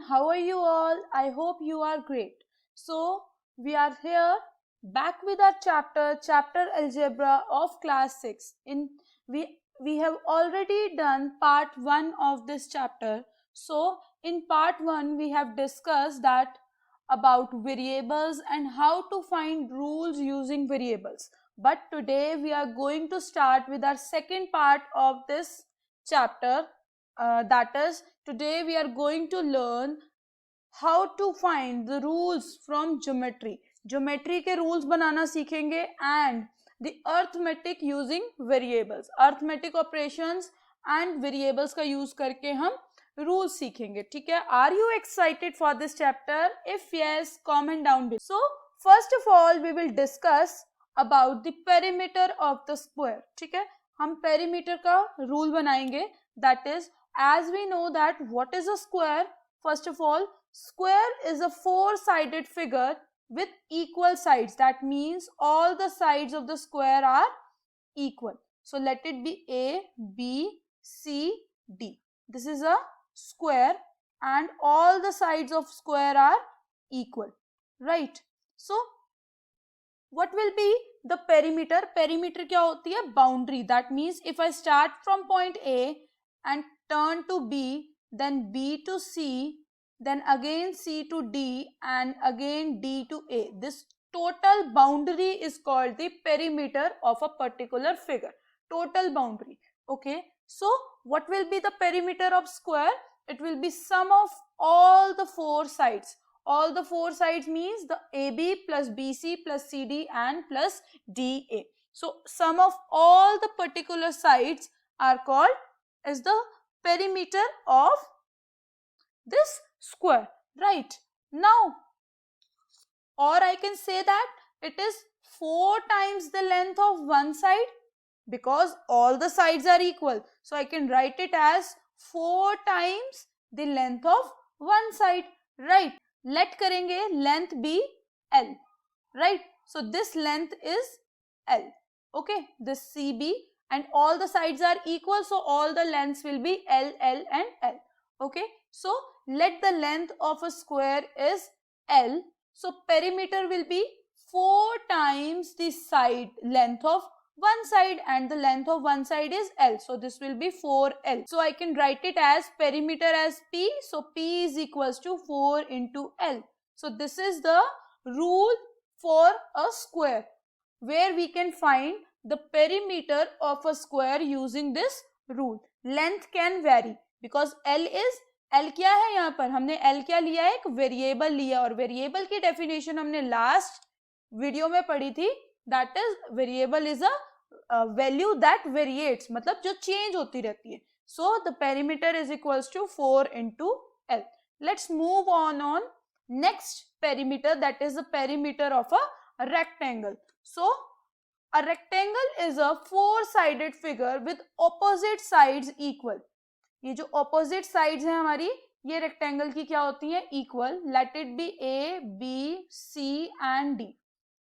how are you all? I hope you are great. So, we are here back with our chapter algebra of class 6. We have already done part 1 of this chapter. So, in part 1 we have discussed that about variables and how to find rules using variables. But today we are going to start with our second part of this chapter, that is, today we are going to learn how to find the rules from geometry. Geometry के rules बनाना सीखेंगे and the arithmetic using variables. Arithmetic operations and variables का use करके हम rules सीखेंगे. ठीक है? Are you excited for this chapter? If yes, comment down below. So first of all we will discuss about the perimeter of the square. ठीक है? हम perimeter का rule बनाएंगे. That is, as we know that what is a square? First of all, square is a four-sided figure with equal sides. That means all the sides of the square are equal. So let it be A, B, C, D. This is a square and all the sides of square are equal. Right? So what will be the perimeter? Perimeter क्या होती है? Boundary. That means if I start from point A and turn to B, then B to C, then again C to D, and again D to A. This total boundary is called the perimeter of a particular figure. Total boundary. Okay. So what will be the perimeter of square? It will be sum of all the four sides. All the four sides means the AB plus BC plus CD and plus DA. So sum of all the particular sides are called as the perimeter of this square. Right? Now, or I can say that it is 4 times the length of one side because all the sides are equal. So I can write it as 4 times the length of one side. Right? Let करेंगे length be L. Right? So this length is L. Okay? This CB and all the sides are equal. So all the lengths will be L, L and L. Okay? So let the length of a square is L. So perimeter will be 4 times the side length of one side and the length of one side is L. So this will be 4L. So I can write it as perimeter as P. So P is equals to 4 into L. So this is the rule for a square where we can find the perimeter of a square using this rule. Length can vary because L is L क्या है यहाँ पर? हमने L क्या लिया है? एक variable लिया और वेरिएबल की डेफिनेशन हमने लास्ट वीडियो में पढ़ी थी. That is, variable is a value that variates, मतलब जो change होती रहती है. So the perimeter is equals to 4 into L. Let's move on next perimeter, that is the perimeter of a rectangle. So a rectangle is a four-sided figure with opposite sides equal. ये जो opposite sides हैं हमारी, ये rectangle की क्या होती हैं? Equal. Let it be A, B, C and D.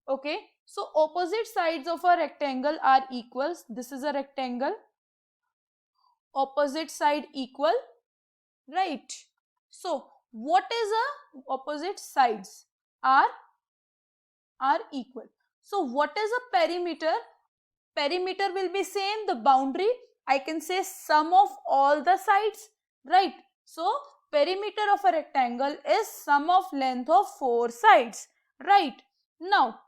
Okay. So opposite sides of a rectangle are equals. This is a rectangle. Opposite side equal. Right. So what is a opposite sides? Are equal. So what is a perimeter? Perimeter will be same. The boundary, I can say sum of all the sides. Right. So perimeter of a rectangle is sum of length of 4 sides. Right. Now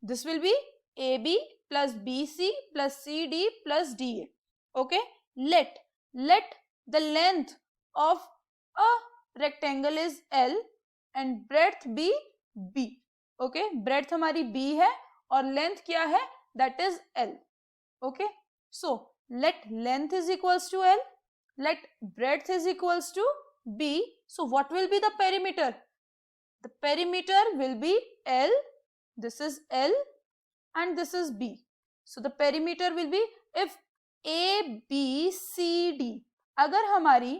this will be AB plus BC plus CD plus DA. Okay. Let the length of a rectangle is L and breadth be B. Okay. Breadth हमारी B है और length क्या है? That is L. Okay. So let length is equals to L. Let breadth is equals to B. So what will be the perimeter? The perimeter will be L. This is L and this is B. So the perimeter will be if A, B, C, D. अगर हमारी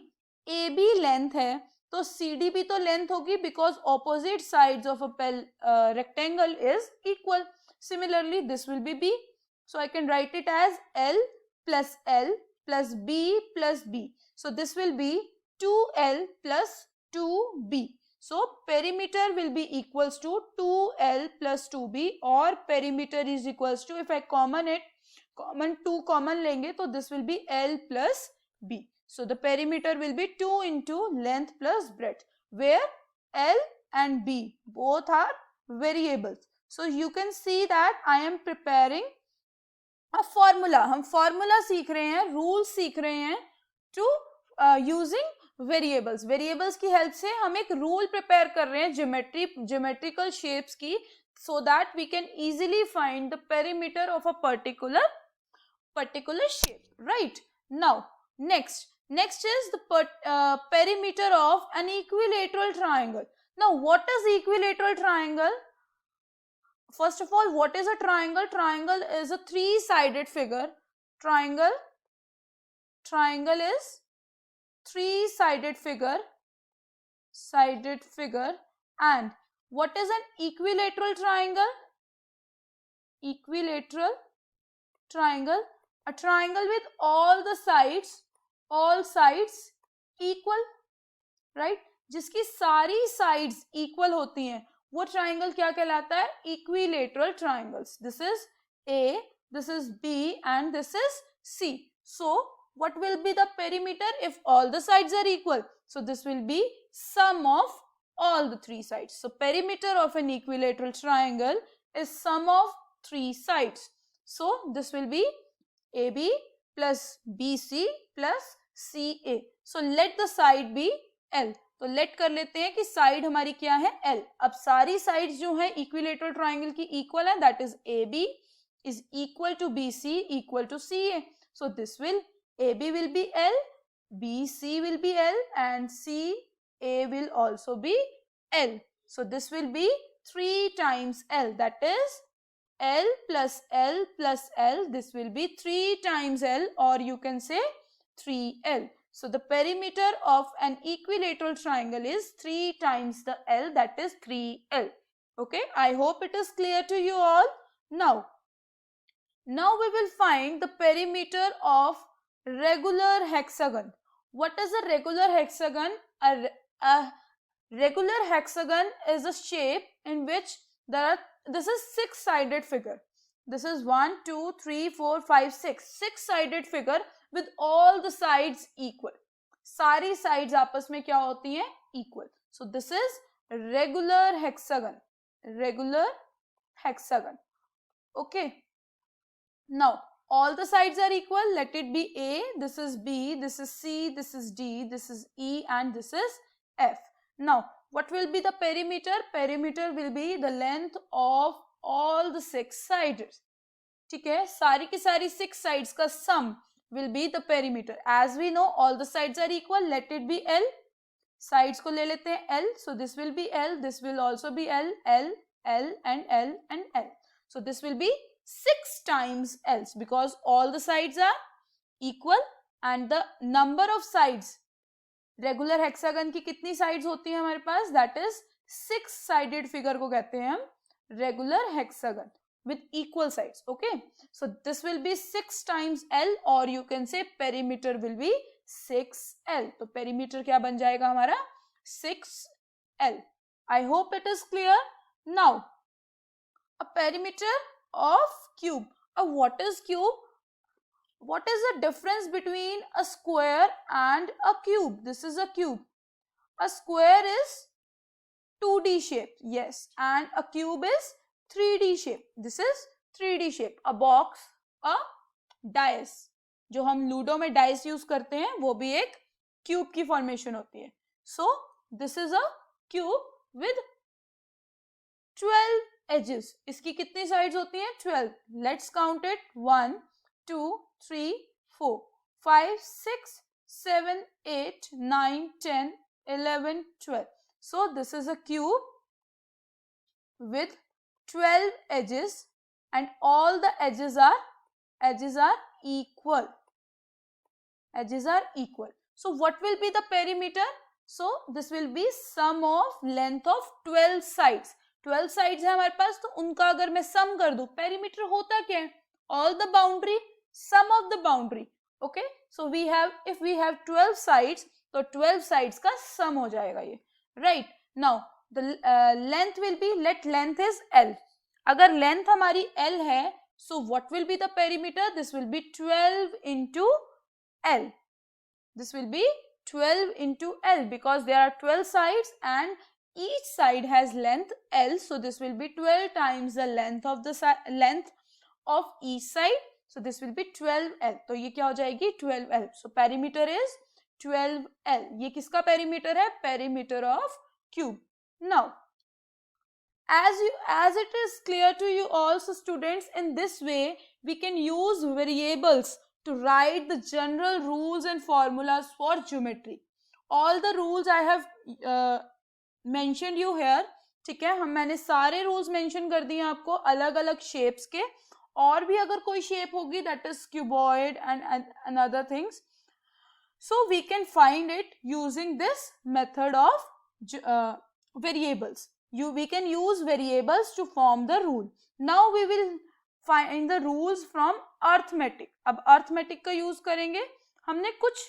AB length है तो CD भी तो length होगी because opposite sides of a rectangle is equal. Similarly, this will be B. So I can write it as L plus B plus B. So this will be 2L plus 2b. So perimeter will be equals to 2l plus 2b, or perimeter is equals to, if I common 2 common लेंगे तो this will be l plus b. So the perimeter will be 2 into length plus breadth, where l and b both are variables. So you can see that I am preparing a formula. हम formula सीख रहे हैं, rules सीख रहे हैं to using variables. Variables की help से हम एक रूल प्रिपेयर कर रहे हैं ज्योमेट्रिकल शेप्स की, so that we can easily find the perimeter of a particular shape, right? Now next is the perimeter of an equilateral triangle. Now what is equilateral triangle? First of all, what is a triangle? Triangle is a three-sided figure. Triangle is three-sided figure. And what is an equilateral triangle? Equilateral triangle, a triangle with all sides equal, right? जिसकी सारी sides equal होती हैं, वो triangle क्या कहलाता है? Equilateral triangles. This is A, this is B, and this is C. So what will be the perimeter if all the sides are equal? So this will be sum of all the three sides. So perimeter of an equilateral triangle is sum of three sides. So this will be AB plus BC plus CA. So let the side be L. तो late कर लेते हैं कि side हमारी क्या है? L. अब सारी साइड्स जो है इक्विलेटरल ट्राइंगल की इक्वल है, that is AB is equal to BC equal to CA. So this will, AB will be L, BC will be L, and CA will also be L. So this will be 3 times L, that is L plus L plus L. This will be 3 times L, or you can say 3L. So the perimeter of an equilateral triangle is 3 times the L, that is 3L. Okay, I hope it is clear to you all. Now we will find the perimeter of regular hexagon. What is a regular hexagon? A regular hexagon is a shape in which this is 6-sided figure. This is 1, 2, 3, 4, 5, 6. 6-sided figure with all the sides equal. सारी sides आपस में क्या होती हैं? Equal. So this is regular hexagon. Regular hexagon. Okay. Now all the sides are equal. Let it be A, this is B, this is C, this is D, this is E, and this is F. Now what will be the perimeter? Perimeter will be the length of all the 6 sides. ठीक है, सारी की सारी 6 sides का sum will be the perimeter. As we know, all the sides are equal. Let it be L. Sides को ले लेते हैं L. So this will be L. This will also be L, L, L, and L, and L. So this will be 6 times L, because all the sides are equal and the number of sides. Regular hexagon की कितनी sides होती हैं हमारे पास? That is 6-sided figure को कहते हैं हम regular hexagon with equal sides. Okay, so this will be 6 times L, or you can say perimeter will be 6L. तो perimeter क्या बन जाएगा हमारा? 6L. I hope it is clear. Now a perimeter of cube. What is cube? What is the difference between a square and a cube? This is a cube. A square is 2D shape, yes, and a cube is 3D shape. This is 3D shape. A box, a dice. जो हम ludo में dice use करते हैं वो भी एक cube की formation होती है. So this is a cube with 12 edges. इसकी कितनी साइड्स होती हैं? 12. Let's count it. 1, 2, 3, 4, 5, 6, 7, 8, 9, 10, 11, 12. So this is a cube with 12 edges, and all the edges are equal. Edges are equal. So what will be the perimeter? So this will be sum of length of 12 sides. 12 sides है हमारे पास, तो उनका अगर मैं sum कर दूं, perimeter होता क्या है? All the boundary, sum of the boundary. Okay, so if we have 12 sides, तो 12 साइड्स का सम हो जाएगा ये, right. Now the length will be, late length is L, अगर लेंथ हमारी L है, so what will be the perimeter? This will be 12 into L. This will be 12 into L because there are 12 sides and each side has length L, so this will be 12 times the length of the length of each side, so this will be 12L. तो ये क्या हो जाएगी 12L. So perimeter is 12L. ये किसका perimeter है? Perimeter of cube. Now as it is clear to you also students, in this way we can use variables to write the general rules and formulas for geometry. All the rules I have mentioned you here, ठीक है, मैंने सारे rules mention कर दिए आपको अलग अलग shapes के, और भी अगर कोई shape होगी that is cuboid and other things, so we can find it using this method of variables. We can use variables to form the rule. Now we will find the rules from arithmetic. अब arithmetic का use करेंगे. हमने कुछ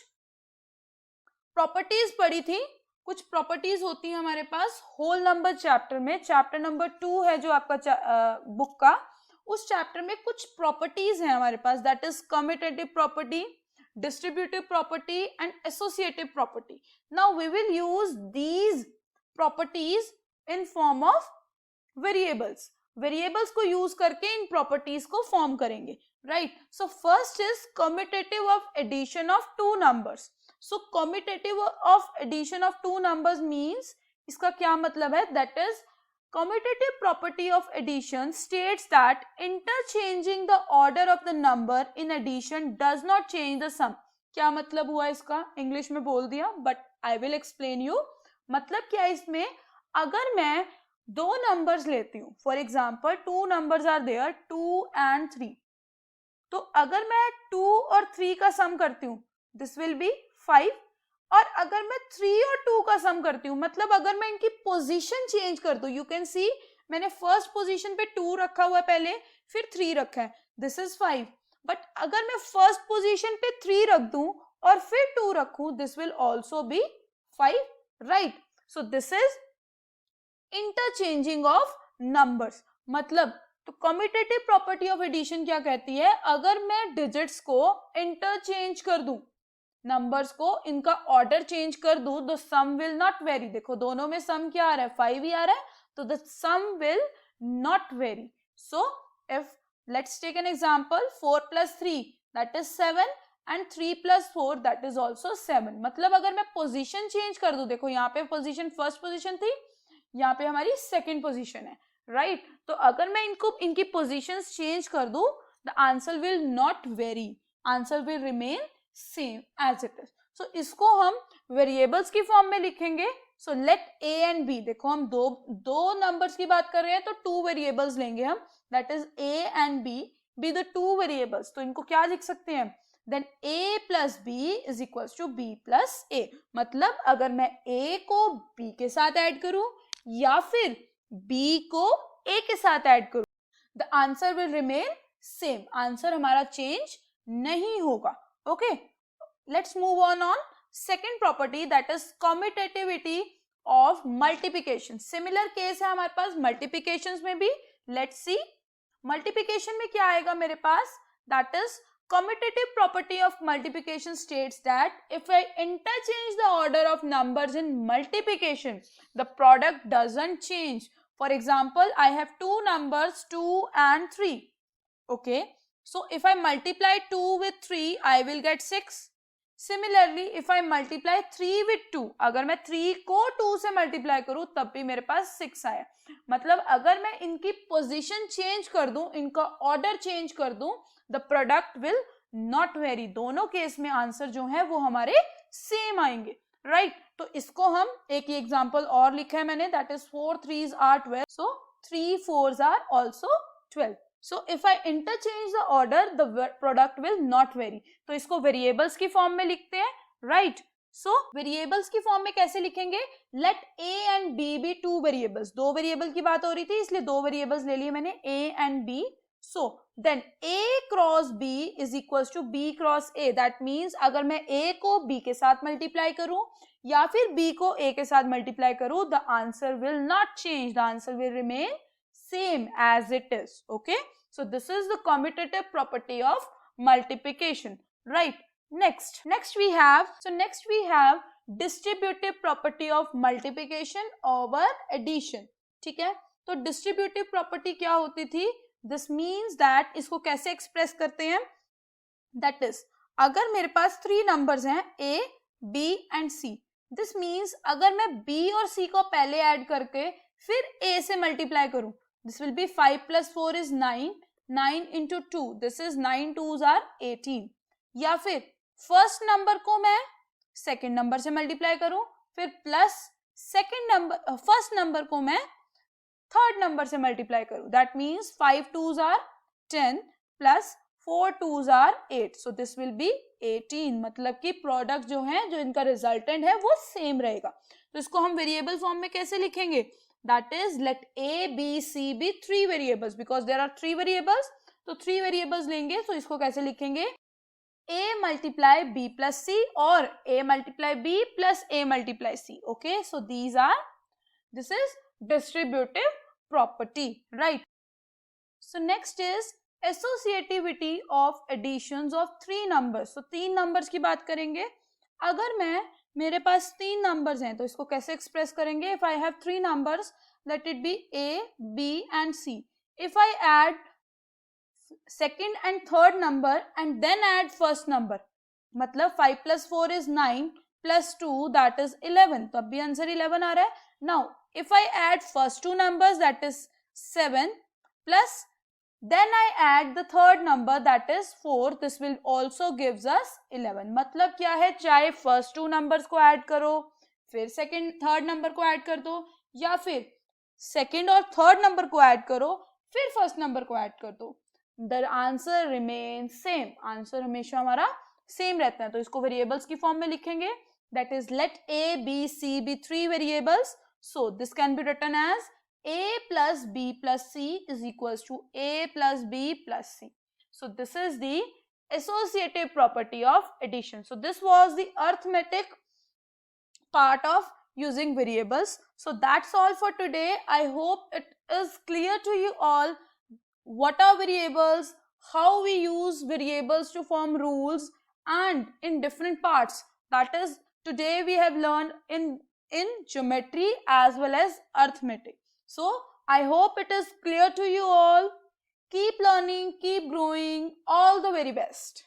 properties पढ़ी थी, कुछ properties होती हैं हमारे पास whole number chapter में, chapter number 2 है जो आपका book का, उस chapter में कुछ properties हैं हमारे पास, that is commutative property, distributive property and associative property. Now we will use these properties in form of variables. Variables को use करके इन properties को form करेंगे, right? So first is commutative of addition of two numbers. So commutative of addition of two numbers means, इसका क्या मतलब है? That is commutative property of addition states that interchanging the order of the number in addition does not change the sum. क्या मतलब हुआ इसका? English में बोल दिया, but I will explain you. मतलब क्या है इसमें? अगर मैं दो नंबर्स लेती हूँ, for example two numbers are there 2 and 3, तो अगर मैं 2 और 3 का सम करती हूँ दिस विल बी 5, और अगर मैं 3 और 2 का सम करती हूँ, मतलब अगर मैं इनकी पोजीशन चेंज कर दूं, यू कैन सी मैंने फर्स्ट पोजीशन पे 2 रखा हुआ है पहले, फिर 3 रखा है, दिस इज 5, बट अगर मैं फर्स्ट पोजीशन पे 3 रख दूं और फिर 2 रखूं, this will also be 5, right? So this is interchanging of numbers. मतलब तो कम्यूटेटिव प्रॉपर्टी ऑफ एडिशन क्या कहती है? अगर मैं डिजिट्स को इंटरचेंज कर दूं, नंबर्स को इनका ऑर्डर चेंज कर दूं, the sum will not vary. देखो दोनों में सम क्या आ रहा है? 5 ही आ रहा है, तो the sum will not vary. So if let's take an example, 4 + 3 that is 7 and 3 + 4 that is also 7. मतलब अगर मैं पोजीशन चेंज कर दूं, देखो यहाँ पे पोजीशन फर्स्ट पोजीशन थी, यहाँ पे हमारी सेकेंड पोजीशन है, राइट? तो अगर मैं इनकी पोजीशंस चेंज कर दूं, the answer will not vary, answer will remain same as it is. So इसको हम वेरिएबल्स की फॉर्म में लिखेंगे. So let A and B, देखो हम दो नंबर्स की बात कर रहे हैं, तो 2 वेरिएबल्स लेंगे हम, that is A and B the 2 variables. तो इनको क्या लिख सकते हैं? Then a + b is equals to b + a. मतलब अगर मैं a को b के साथ ऐड करूं या फिर b को a के साथ ऐड करूं, the answer will remain same, answer हमारा चेंज नहीं होगा. Okay, let's move on second property, that is commutativity of multiplication. Similar case है हमारे पास मल्टीप्लिकेशन में भी. लेट्स सी मल्टीप्लिकेशन में क्या आएगा मेरे पास, that is commutative property of multiplication states that if I interchange the order of numbers in multiplication, the product doesn't change. For example, I have two numbers 2 and 3. Okay, so if I multiply 2 with 3, I will get 6. Similarly, if I multiply 3 with 2, अगर मैं 3 को 2 से multiply करूं तब भी मेरे पास 6 आया. मतलब अगर मैं इनकी पोजीशन चेंज कर दूं, इनका ऑर्डर चेंज कर दूं, the product will not very. दोनों केस में आंसर जो है वो हमारे सेम आएंगे, राइट? तो इसको हम एक एग्जांपल और लिखा है मैंने, that is 4 3s are 12, so 3 4s are also 12. So if I interchange the order, the product will not vary. तो इसको वेरिएबल्स की फॉर्म में लिखते हैं, राइट? सो वेरिएबल्स की फॉर्म में कैसे लिखेंगे? Let a and b be 2 variables. 2 variable की बात हो रही थी, इसलिए 2 वेरिएबल्स ले लिए मैंने, a and b. So then A cross B is equals to B cross A. That means अगर मैं A को B के साथ मल्टीप्लाई करूं या फिर B को A के साथ मल्टीप्लाई करूं, the answer will not change. The answer will remain same as it is. Okay. So this is the commutative property of multiplication. Right. Next we have distributive property of multiplication over addition. ठीक है. तो distributive property क्या होती थी? This means that, इसको कैसे express करते हैं? दैट इज, अगर मेरे पास 3 नंबर्स हैं A, B and C, this means अगर मैं B और C को पहले ऐड करके फिर A से मल्टीप्लाई करूं, this will be 5 + 4 is 9, 9 into 2, this is 9 2s are 18. या फिर फर्स्ट नंबर को मैं सेकेंड नंबर से मल्टीप्लाई करूं, फिर प्लस फर्स्ट नंबर को मैं थर्ड नंबर से मल्टीप्लाई करूं, that means 5 2s are 10 plus 4 2s are 8. So this will be 18. मतलब कि प्रोडक्ट जो है, जो इनका रिजल्टेंट है, वो सेम रहेगा. तो इसको हम वेरिएबल फॉर्म में कैसे लिखेंगे? That is let A, B, C be 3 variables, because there are 3 variables. तो 3 वेरिएबल्स लेंगे, तो इसको कैसे लिखेंगे? A multiply B plus C और A multiply B plus A multiply C. Okay, so this is distributive property, right? So next is associativity of additions of 3 numbers. So 3 numbers की बात करेंगे. अगर मेरे पास 3 numbers हैं, तो इसको कैसे express करेंगे? If I have 3 numbers, let it be A, B and C. If I add second and third number and then add first number, मतलब 5 plus 4 is 9 plus 2, that is 11. तो अब भी आंसर 11 आ रहा है. Now if I add first 2 numbers, that is 7, plus then I add the third number, that is 4, this will also gives us 11. मतलब क्या है? चाहे first 2 numbers को add करो, फिर second third number को add कर दो, या फिर second और third number को add करो, फिर first number को add कर दो, the answer remains same. Answer हमेशा हमारा सेम रहता है. तो इसको वेरिएबल्स की फॉर्म में लिखेंगे. that is let A, B, C be 3 variables. So this can be written as A plus B plus C is equals to A plus B plus C. So this is the associative property of addition. So this was the arithmetic part of using variables. So that's all for today. I hope it is clear to you all what are variables, how we use variables to form rules, and in different parts. That is, today we have learned in geometry as well as arithmetic. So I hope it is clear to you all. Keep learning, keep growing. All the very best.